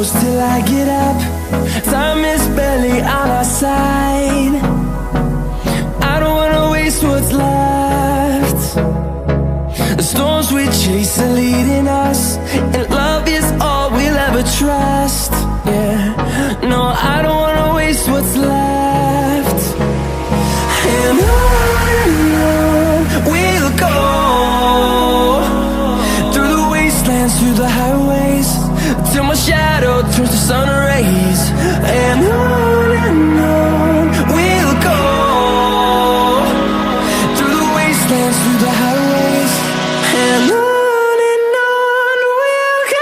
close till I get up. Time is barely on our side. I don't wanna waste what's left. The storms we chase are leading us, and love is all we'll ever trust. Yeah, no, I don't wanna waste what's left. And on we'll go, through the wastelands, through the highways, till my shadow turns to sun rays. And on we'll go, through the wastelands, through the highways, and on we'll go.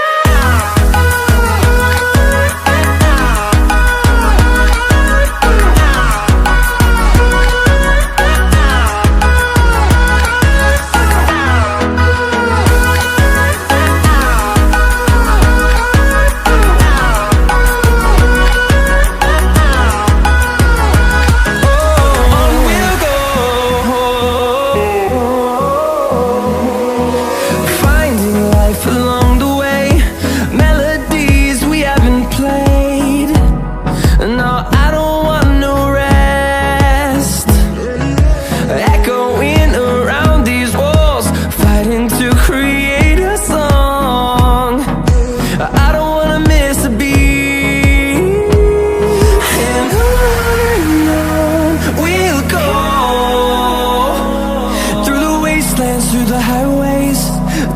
Through the highways,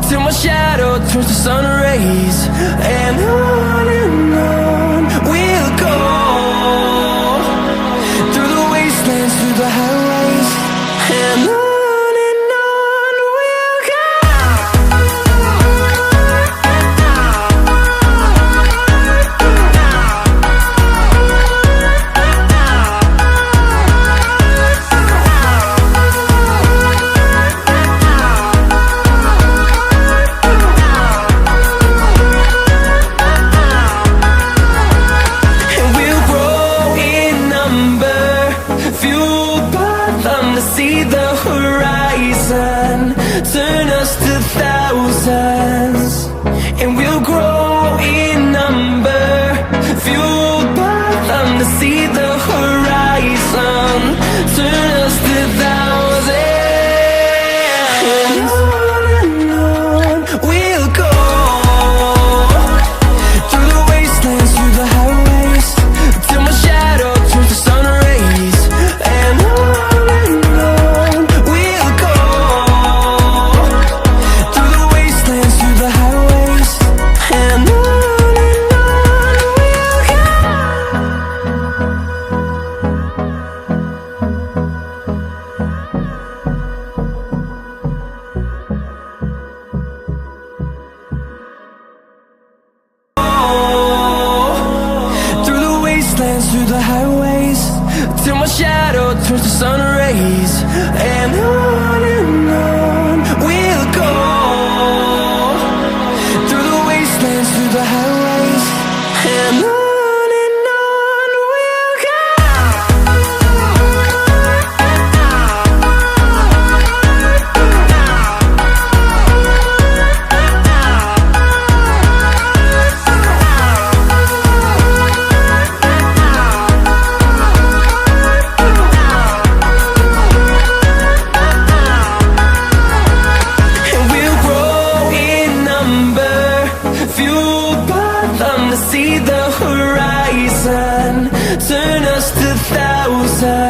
till my shadow turns to sun rays. And on we'll go, through the wastelands, through the highways, and on we'll go. See the horizon, turn us to thousands, and we'll grow in number, fueled by them. To see the horizon, turn us to thousands, and on we'll go, through the wastelands, through the highways, till my shadow turns to sun rays. And through the highways, till my shadow turns to sun rays. And on we'll go, through the wastelands, through the highways, and on we'll go. See the horizon, turn us to thousands.